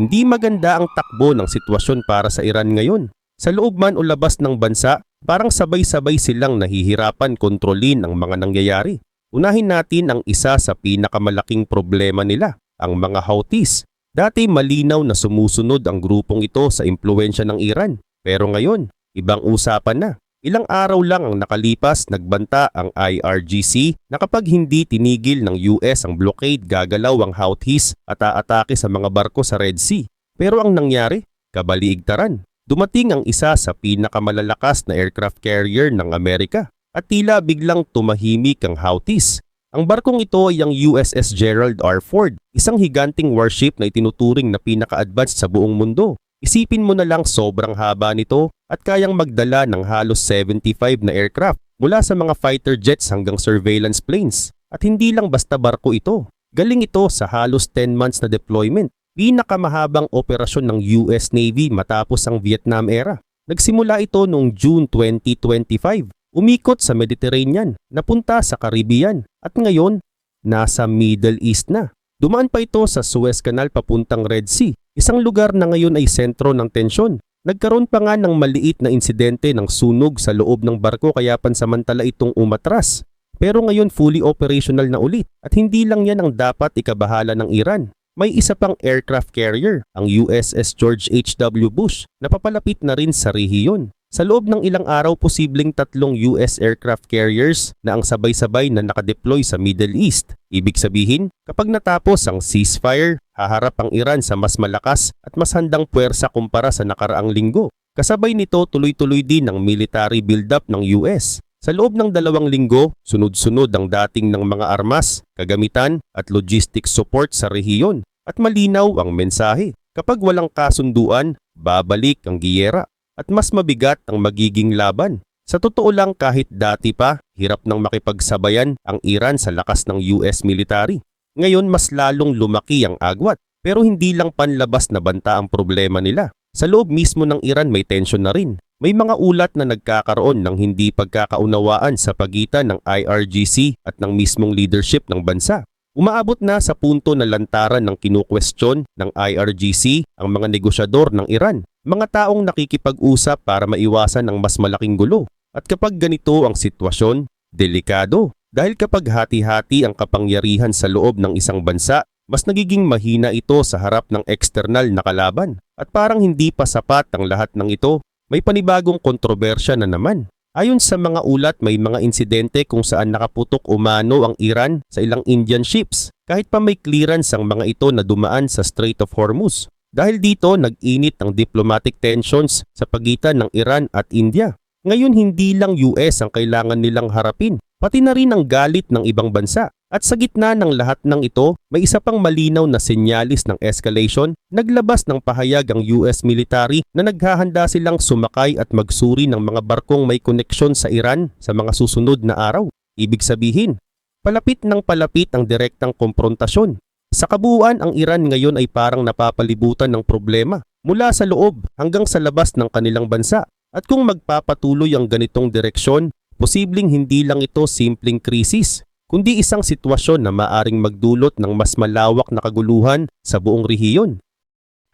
Hindi maganda ang takbo ng sitwasyon para sa Iran ngayon. Sa loob man o labas ng bansa, parang sabay-sabay silang nahihirapan kontrolin ang mga nangyayari. Unahin natin ang isa sa pinakamalaking problema nila, ang mga Houthis. Dati malinaw na sumusunod ang grupong ito sa impluwensya ng Iran. Pero ngayon, ibang usapan na. Ilang araw lang ang nakalipas, nagbanta ang IRGC na kapag hindi tinigil ng US ang blockade, gagalaw ang Houthis at aatake sa mga barko sa Red Sea. Pero ang nangyari, kabaliigtaran. Dumating ang isa sa pinakamalalakas na aircraft carrier ng Amerika at tila biglang tumahimik ang Houthis. Ang barkong ito ay ang USS Gerald R. Ford, isang higanting warship na itinuturing na pinaka-advanced sa buong mundo. Isipin mo na lang sobrang haba nito at kayang magdala ng halos 75 na aircraft mula sa mga fighter jets hanggang surveillance planes. At hindi lang basta barko ito. Galing ito sa halos 10 months na deployment. Pinakamahabang operasyon ng US Navy matapos ang Vietnam era. Nagsimula ito noong June 2025. Umikot sa Mediterranean, napunta sa Caribbean at ngayon nasa Middle East na. Dumaan pa ito sa Suez Canal papuntang Red Sea, isang lugar na ngayon ay sentro ng tensyon. Nagkaroon pa nga ng maliit na insidente ng sunog sa loob ng barko kaya pansamantala itong umatras. Pero ngayon fully operational na ulit at hindi lang yan ang dapat ikabahala ng Iran. May isa pang aircraft carrier, ang USS George H.W. Bush, na papalapit na rin sa rehiyon. Sa loob ng ilang araw, posibleng 3 US aircraft carriers na ang sabay-sabay na nakadeploy sa Middle East. Ibig sabihin, kapag natapos ang ceasefire, haharap ang Iran sa mas malakas at mas handang puwersa kumpara sa nakaraang linggo. Kasabay nito, tuloy-tuloy din ang military build-up ng US. Sa loob ng 2 linggo, sunod-sunod ang dating ng mga armas, kagamitan at logistics support sa rehiyon. At malinaw ang mensahe, kapag walang kasunduan, babalik ang giyera. At mas mabigat ang magiging laban. Sa totoo lang kahit dati pa, hirap nang makipagsabayan ang Iran sa lakas ng US military. Ngayon mas lalong lumaki ang agwat, pero hindi lang panlabas na banta ang problema nila. Sa loob mismo ng Iran may tensyon na rin. May mga ulat na nagkakaroon ng hindi pagkakaunawaan sa pagitan ng IRGC at ng mismong leadership ng bansa. Umaabot na sa punto na lantaran ng kinukwestiyon ng IRGC ang mga negosyador ng Iran. Mga taong nakikipag-usap para maiwasan ang mas malaking gulo. At kapag ganito ang sitwasyon, delikado. Dahil kapag hati-hati ang kapangyarihan sa loob ng isang bansa, mas nagiging mahina ito sa harap ng eksternal na kalaban. At parang hindi pa sapat ang lahat ng ito, may panibagong kontrobersya na naman. Ayon sa mga ulat, may mga insidente kung saan nakaputok umano ang Iran sa ilang Indian ships, kahit pa may clearance ang mga ito na dumaan sa Strait of Hormuz. Dahil dito, nag-init ang diplomatic tensions sa pagitan ng Iran at India. Ngayon, hindi lang US ang kailangan nilang harapin, pati na rin ang galit ng ibang bansa. At sa gitna ng lahat ng ito, may isa pang malinaw na senyalis ng escalation. Naglabas ng pahayag ang US military na naghahanda silang sumakay at magsuri ng mga barkong may koneksyon sa Iran sa mga susunod na araw. Ibig sabihin, palapit ng palapit ang direktang komprontasyon. Sa kabuuan, ang Iran ngayon ay parang napapalibutan ng problema mula sa loob hanggang sa labas ng kanilang bansa. At kung magpapatuloy ang ganitong direksyon, posibleng hindi lang ito simpleng krisis, kundi isang sitwasyon na maaring magdulot ng mas malawak na kaguluhan sa buong rehiyon.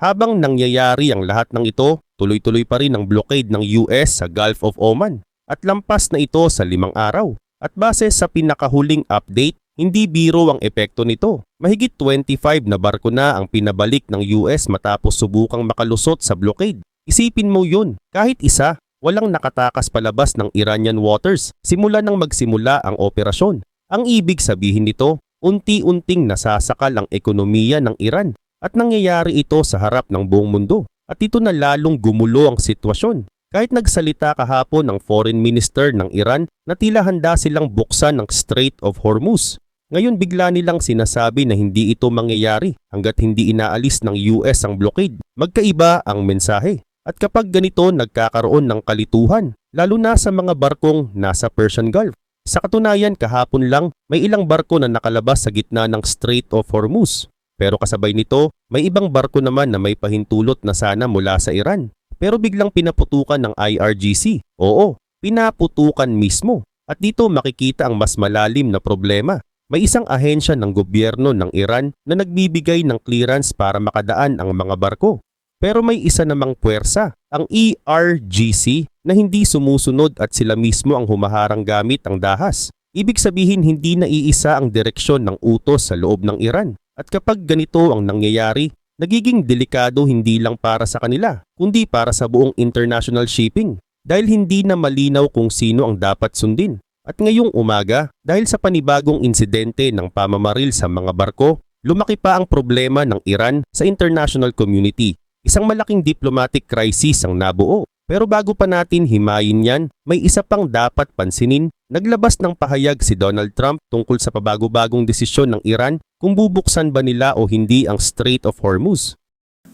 Habang nangyayari ang lahat ng ito, tuloy-tuloy pa rin ang blockade ng US sa Gulf of Oman at lampas na ito sa 5 araw. At base sa pinakahuling update, hindi biro ang epekto nito. Mahigit 25 na barko na ang pinabalik ng US matapos subukang makalusot sa blockade. Isipin mo yun, kahit isa, walang nakatakas palabas ng Iranian waters simula nang magsimula ang operasyon. Ang ibig sabihin nito, unti-unting nasasakal ang ekonomiya ng Iran at nangyayari ito sa harap ng buong mundo. At ito na lalong gumulo ang sitwasyon. Kahit nagsalita kahapon ang foreign minister ng Iran na tila handa silang buksan ang Strait of Hormuz. Ngayon bigla nilang sinasabi na hindi ito mangyayari hanggat hindi inaalis ng US ang blockade. Magkaiba ang mensahe. At kapag ganito nagkakaroon ng kalituhan, lalo na sa mga barkong nasa Persian Gulf. Sa katunayan kahapon lang may ilang barko na nakalabas sa gitna ng Strait of Hormuz. Pero kasabay nito may ibang barko naman na may pahintulot na sana mula sa Iran. Pero biglang pinaputukan ng IRGC. Oo, pinaputukan mismo. At dito makikita ang mas malalim na problema. May isang ahensya ng gobyerno ng Iran na nagbibigay ng clearance para makadaan ang mga barko. Pero may isa namang puwersa, ang ERGC, na hindi sumusunod at sila mismo ang humaharang gamit ang dahas. Ibig sabihin hindi naiisa ang direksyon ng utos sa loob ng Iran. At kapag ganito ang nangyayari, nagiging delikado hindi lang para sa kanila, kundi para sa buong international shipping. Dahil hindi na malinaw kung sino ang dapat sundin. At ngayong umaga, dahil sa panibagong insidente ng pamamaril sa mga barko, lumaki pa ang problema ng Iran sa international community. Isang malaking diplomatic crisis ang nabuo. Pero bago pa natin himayin yan, may isa pang dapat pansinin. Naglabas ng pahayag si Donald Trump tungkol sa pabago-bagong desisyon ng Iran kung bubuksan ba nila o hindi ang Strait of Hormuz.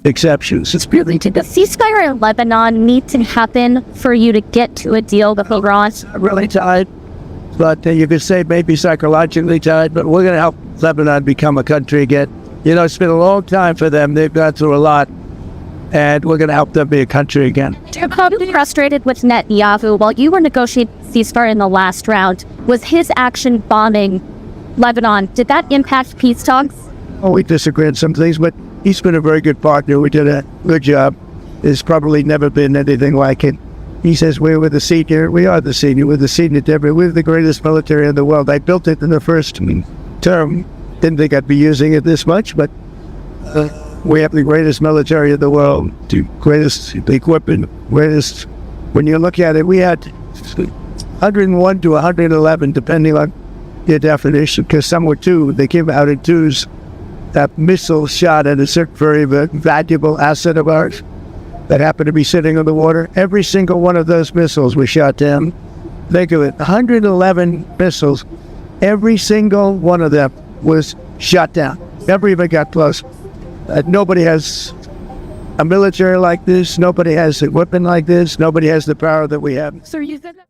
Exceptions. It's really to the ceasefire in Lebanon need to happen for you to get to a deal with Iran. Really tied, but you could say maybe psychologically tied, but we're going to help Lebanon become a country again. You know, it's been a long time for them. They've gone through a lot, and we're going to help them be a country again. You're probably frustrated with Netanyahu while you were negotiating ceasefire in the last round. Was his action bombing Lebanon, did that impact peace talks? Oh, we disagree on some things, but he's been a very good partner. We did a good job. There's probably never been anything like it. He says we're the senior. We are the senior. We're the senior Deborah. We're the greatest military in the world. I built it in the first term. Didn't think I'd be using it this much, but we have the greatest military in the world, the greatest equipment, greatest. When you look at it, we had 101 to 111, depending on your definition, because some were two. They came out in twos. That missile shot at a certain very valuable asset of ours that happened to be sitting on the water. Every single one of those missiles was shot down. Think of it, 111 missiles. Every single one of them was shot down. Never even got close. Nobody has a military like this. Nobody has equipment like this. Nobody has the power that we have. Sir, you said that.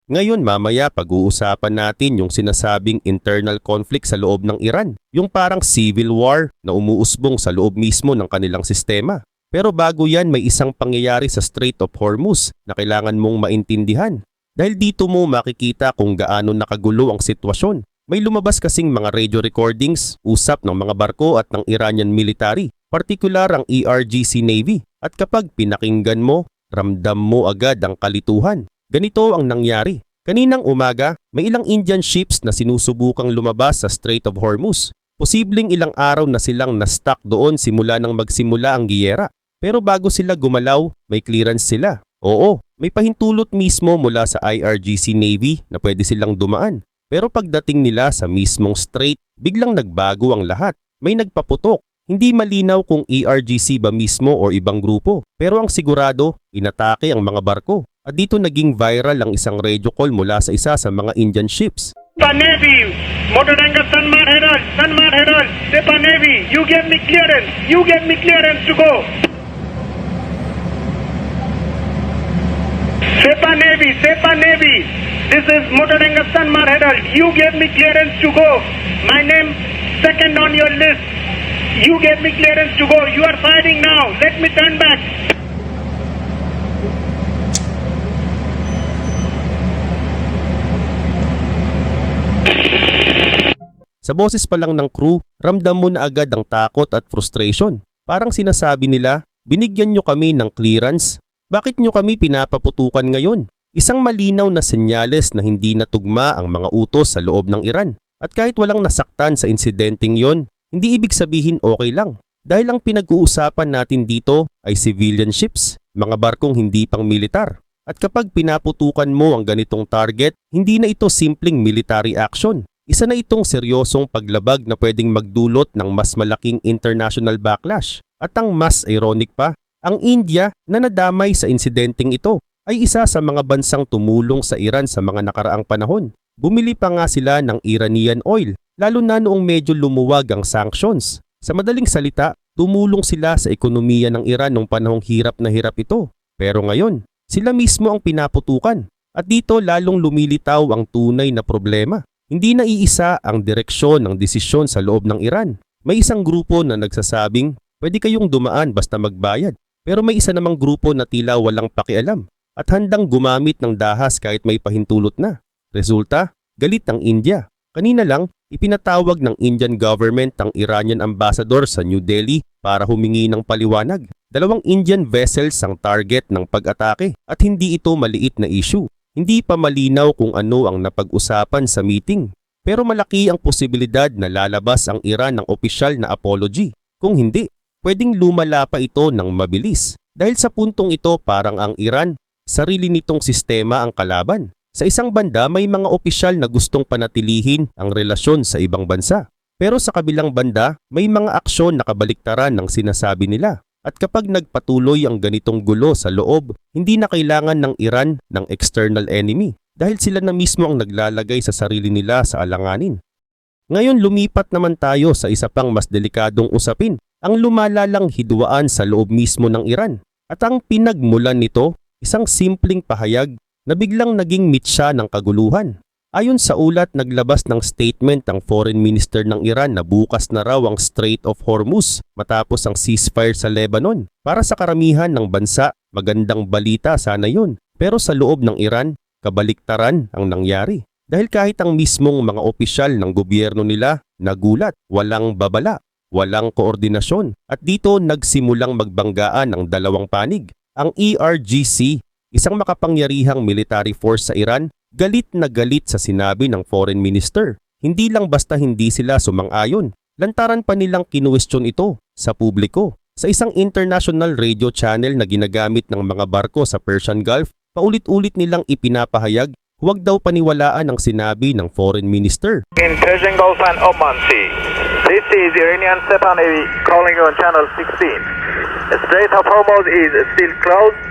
Ngayon mamaya pag-uusapan natin yung sinasabing internal conflict sa loob ng Iran. Yung parang civil war na umuusbong sa loob mismo ng kanilang sistema. Pero bago yan may isang pangyayari sa Strait of Hormuz na kailangan mong maintindihan. Dahil dito mo makikita kung gaano nakagulo ang sitwasyon. May lumabas kasing mga radio recordings, usap ng mga barko at ng Iranian military, partikular ang ERGC Navy. At kapag pinakinggan mo, ramdam mo agad ang kalituhan. Ganito ang nangyari. Kaninang umaga, may ilang Indian ships na sinusubukang lumabas sa Strait of Hormuz. Posibleng ilang araw na silang na-stuck doon simula nang magsimula ang giyera. Pero bago sila gumalaw, may clearance sila. Oo, may pahintulot mismo mula sa IRGC Navy na pwede silang dumaan. Pero pagdating nila sa mismong strait, biglang nagbago ang lahat. May nagpaputok. Hindi malinaw kung ERGC ba mismo o ibang grupo. Pero ang sigurado, inatake ang mga barko. At dito naging viral ang isang radio call mula sa isa sa mga Indian ships. Sepa Navy, Motoranga Sanmar Herald, Sepa Navy, you get me clearance to go. Sepa Navy, this is Motoranga Sanmar Herald, you get me clearance to go. My name second on your list, you get me clearance to go. You are fighting now, let me turn back. Sa boses pa lang ng crew, ramdam mo na agad ang takot at frustration. Parang sinasabi nila, binigyan nyo kami ng clearance. Bakit nyo kami pinapaputukan ngayon? Isang malinaw na senyales na hindi natugma ang mga utos sa loob ng Iran. At kahit walang nasaktan sa insidenteng yon, hindi ibig sabihin okay lang. Dahil ang pinag-uusapan natin dito ay civilian ships, mga barkong hindi pang militar. At kapag pinaputukan mo ang ganitong target, hindi na ito simpleng military action. Isa na itong seryosong paglabag na pwedeng magdulot ng mas malaking international backlash. At ang mas ironic pa, ang India na nadamay sa insidenteng ito ay isa sa mga bansang tumulong sa Iran sa mga nakaraang panahon. Bumili pa nga sila ng Iranian oil, lalo na noong medyo lumuwag ang sanctions. Sa madaling salita, tumulong sila sa ekonomiya ng Iran noong panahong hirap na hirap ito. Pero ngayon, sila mismo ang pinaputukan. At dito lalong lumilitaw ang tunay na problema. Hindi na iisa ang direksyon ng desisyon sa loob ng Iran. May isang grupo na nagsasabing, pwede kayong dumaan basta magbayad. Pero may isa namang grupo na tila walang pakialam at handang gumamit ng dahas kahit may pahintulot na. Resulta, galit ang India. Kanina lang, ipinatawag ng Indian government ang Iranian ambassador sa New Delhi para humingi ng paliwanag. 2 Indian vessels ang target ng pag-atake at hindi ito maliit na issue. Hindi pa malinaw kung ano ang napag-usapan sa meeting. Pero malaki ang posibilidad na lalabas ang Iran ng opisyal na apology. Kung hindi, pwedeng lumala pa ito ng mabilis. Dahil sa puntong ito parang ang Iran, sarili nitong sistema ang kalaban. Sa isang banda may mga opisyal na gustong panatilihin ang relasyon sa ibang bansa. Pero sa kabilang banda may mga aksyon na kabaliktaran ng sinasabi nila. At kapag nagpatuloy ang ganitong gulo sa loob, hindi na kailangan ng Iran ng external enemy dahil sila na mismo ang naglalagay sa sarili nila sa alanganin. Ngayon lumipat naman tayo sa isa pang mas delikadong usapin, ang lumalalang hidwaan sa loob mismo ng Iran. At ang pinagmulan nito, isang simpleng pahayag na biglang naging mitsa ng kaguluhan. Ayon sa ulat, naglabas ng statement ang foreign minister ng Iran na bukas na raw ang Strait of Hormuz matapos ang ceasefire sa Lebanon. Para sa karamihan ng bansa, magandang balita sana yun. Pero sa loob ng Iran, kabaliktaran ang nangyari. Dahil kahit ang mismong mga opisyal ng gobyerno nila nagulat, walang babala, walang koordinasyon. At dito nagsimulang magbanggaan ang dalawang panig. Ang ERGC, isang makapangyarihang military force sa Iran, galit na galit sa sinabi ng foreign minister. Hindi lang basta hindi sila sumang-ayon, lantaran pa nilang kinuwestiyon ito sa publiko. Sa isang international radio channel na ginagamit ng mga barko sa Persian Gulf, paulit-ulit nilang ipinapahayag, huwag daw paniwalaan ang sinabi ng foreign minister. In Persian Gulf and Oman Sea, this is Iranian Sepah Navy calling you on channel 16. The Strait of Hormuz is still closed.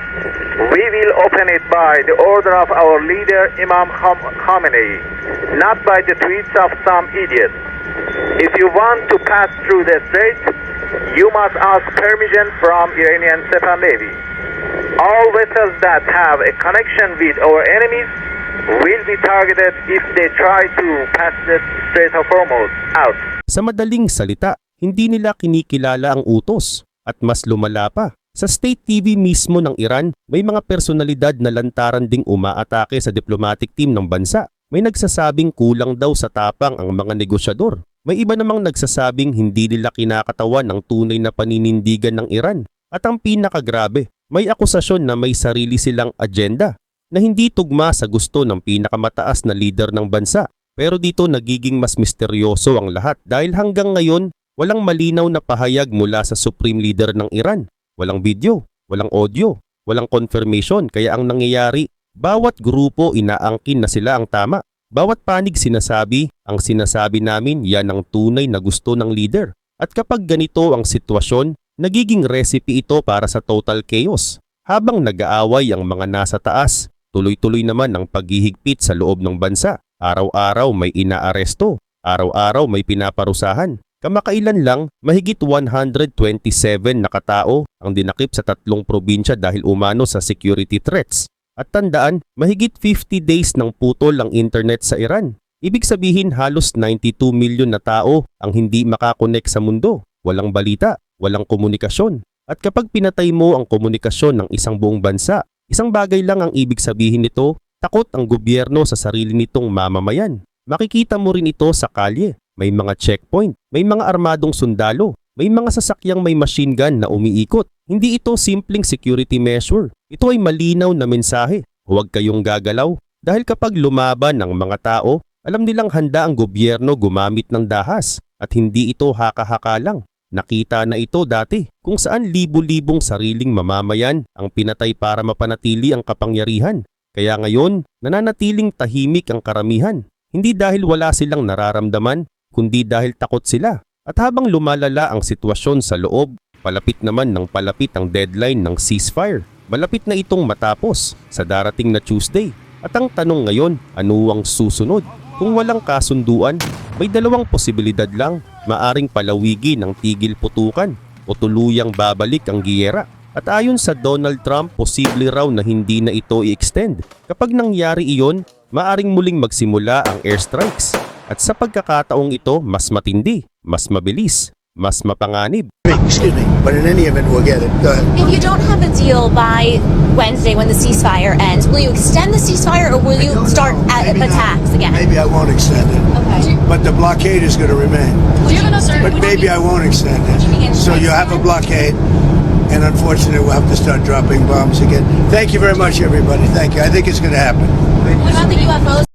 We will open it by the order of our leader Imam Khamenei, not by the tweets of some idiot. If you want to pass through the strait, you must ask permission from Iranian Sepah Navy. All vessels that have a connection with our enemies will be targeted if they try to pass the Strait of Hormuz out. Sa madaling salita, hindi nila kinikilala ang utos at mas lumala pa. Sa state TV mismo ng Iran, may mga personalidad na lantaran ding umaatake sa diplomatic team ng bansa. May nagsasabing kulang daw sa tapang ang mga negosyador. May iba namang nagsasabing hindi nila kinakatawan ang tunay na paninindigan ng Iran. At ang pinakagrabe, may akusasyon na may sarili silang agenda na hindi tugma sa gusto ng pinakamataas na leader ng bansa. Pero dito nagiging mas misteryoso ang lahat dahil hanggang ngayon walang malinaw na pahayag mula sa supreme leader ng Iran. Walang video, walang audio, walang confirmation kaya ang nangyayari, bawat grupo inaangkin na sila ang tama. Bawat panig sinasabi, ang sinasabi namin yan ang tunay na gusto ng leader. At kapag ganito ang sitwasyon, nagiging recipe ito para sa total chaos. Habang nag-aaway ang mga nasa taas, tuloy-tuloy naman ang paghihigpit sa loob ng bansa. Araw-araw may inaaresto, araw-araw may pinaparusahan. Kamakailan lang, mahigit 127 na katao ang dinakip sa 3 probinsya dahil umano sa security threats. At tandaan, mahigit 50 days ng putol ang internet sa Iran. Ibig sabihin halos 92 milyon na tao ang hindi makakonek sa mundo. Walang balita, walang komunikasyon. At kapag pinatay mo ang komunikasyon ng isang buong bansa, isang bagay lang ang ibig sabihin nito, takot ang gobyerno sa sarili nitong mamamayan. Makikita mo rin ito sa kalye. May mga checkpoint, may mga armadong sundalo, may mga sasakyang may machine gun na umiikot. Hindi ito simpleng security measure. Ito ay malinaw na mensahe. Huwag kayong gagalaw. Dahil kapag lumaban ang mga tao, alam nilang handa ang gobyerno gumamit ng dahas at hindi ito haka-haka lang. Nakita na ito dati kung saan libu-libong sariling mamamayan ang pinatay para mapanatili ang kapangyarihan. Kaya ngayon, nananatiling tahimik ang karamihan. Hindi dahil wala silang nararamdaman, kundi dahil takot sila. At habang lumalala ang sitwasyon sa loob, palapit naman ng palapit ang deadline ng ceasefire. Malapit na itong matapos sa darating na Tuesday. At ang tanong ngayon, ano ang susunod? Kung walang kasunduan, may 2 posibilidad lang. Maaring palawigi ng tigil putukan o tuluyang babalik ang giyera. At ayon sa Donald Trump, posible raw na hindi na ito i-extend. Kapag nangyari iyon, maaring muling magsimula ang airstrikes. At sa pagkakataong ito, mas matindi, mas mabilis, mas mapanganib. Excuse me, but in any event, we'll get it. Go ahead. If you don't have a deal by Wednesday when the ceasefire ends, will you extend the ceasefire or will you start attacks again? Maybe I won't extend it. Okay. But but the blockade is going to remain. But maybe I won't extend it. So you have a blockade, and unfortunately, we'll have to start dropping bombs again. Thank you very much, everybody. Thank you. I think it's going to happen. What about the UFOs?